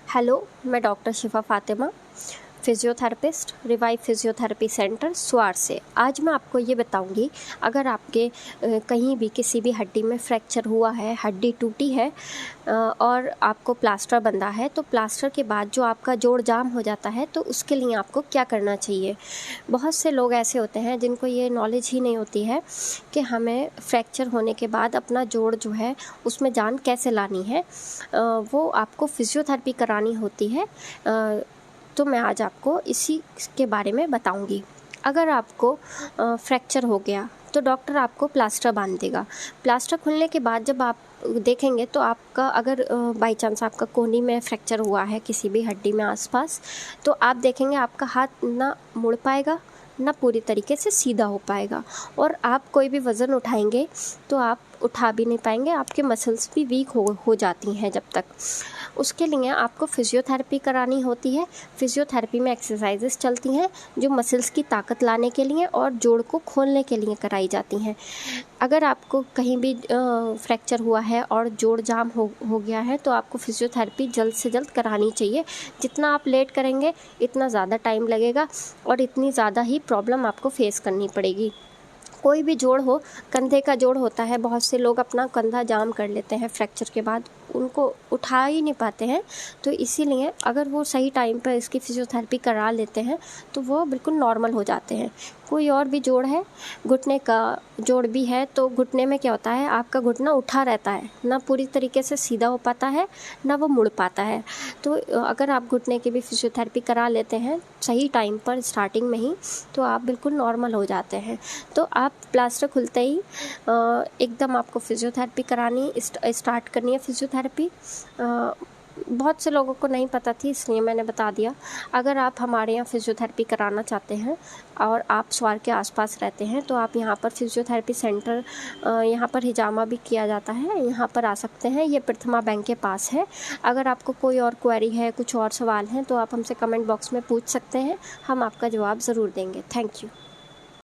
Hello, मैं doctor Shifa Fatima, physiotherapist, revive physiotherapy centre Swar से। आज मैं आपको ये बताऊंगी, अगर आपके कहीं भी किसी भी हड्डी में फ्रैक्चर हुआ है, हड्डी टूटी है और आपको प्लास्टर बंधा है, तो प्लास्टर के बाद जो आपका जोड़ जाम हो जाता है, तो उसके लिए आपको क्या करना चाहिए। बहुत से लोग ऐसे होते हैं जिनको ये नॉलेज ही नहीं होती है कि हमें फ्रैक्चर होने के बाद अपना जोड़ जो है उसमें जान कैसे लानी है। वो आपको फिज़ियोथेरेपी करानी होती है। तो मैं आज आपको इसी के बारे में बताऊंगी। अगर आपको फ्रैक्चर हो गया तो डॉक्टर आपको प्लास्टर बांध देगा। प्लास्टर खुलने के बाद जब आप देखेंगे तो आपका अगर बाई चांस आपका कोहनी में फ्रैक्चर हुआ है किसी भी हड्डी में आसपास, तो आप देखेंगे आपका हाथ ना मुड़ पाएगा, ना पूरी तरीके से सीधा हो पाएगा, और आप कोई भी वज़न उठाएंगे तो आप उठा भी नहीं पाएंगे। आपके मसल्स भी वीक हो जाती हैं जब तक। उसके लिए आपको फिज़ियोथेरेपी करानी होती है। फिज़ियोथेरेपी में एक्सरसाइजेस चलती हैं जो मसल्स की ताकत लाने के लिए और जोड़ को खोलने के लिए कराई जाती हैं। अगर आपको कहीं भी फ्रैक्चर हुआ है और जोड़ जाम हो गया है तो आपको फिज़ियोथेरेपी जल्द से जल्द करानी चाहिए। जितना आप लेट करेंगे इतना ज़्यादा टाइम लगेगा और इतनी ज़्यादा ही प्रॉब्लम आपको फेस करनी पड़ेगी। कोई भी जोड़ हो, कंधे का जोड़ होता है, बहुत से लोग अपना कंधा जाम कर लेते हैं फ्रैक्चर के बाद, उनको उठा ही नहीं पाते हैं। तो इसीलिए अगर वो सही टाइम पर इसकी फिज़ियोथेरेपी करा लेते हैं तो वो बिल्कुल नॉर्मल हो जाते हैं। कोई और भी जोड़ है, घुटने का जोड़ भी है, तो घुटने में क्या होता है, आपका घुटना उठा रहता है, ना पूरी तरीके से सीधा हो पाता है, ना वो मुड़ पाता है। तो अगर आप घुटने की भी फिज़ियोथेरेपी करा लेते हैं सही टाइम पर स्टार्टिंग में ही, तो आप बिल्कुल नॉर्मल हो जाते हैं। तो आप प्लास्टर खुलते ही एकदम आपको फिज़ियोथेरेपी करानी स्टार्ट करनी है। फिज़ियोथेरेपी बहुत से लोगों को नहीं पता थी, इसलिए मैंने बता दिया। अगर आप हमारे यहाँ फिज़ियोथेरेपी कराना चाहते हैं और आप स्वार के आसपास रहते हैं तो आप यहाँ पर फिज़ियोथेरेपी सेंटर यहाँ पर हिजामा भी किया जाता है, यहाँ पर आ सकते हैं। ये प्रथमा बैंक के पास है। अगर आपको कोई और क्वेरी है, कुछ और सवाल हैं, तो आप हमसे कमेंट बॉक्स में पूछ सकते हैं, हम आपका जवाब ज़रूर देंगे। Thank you.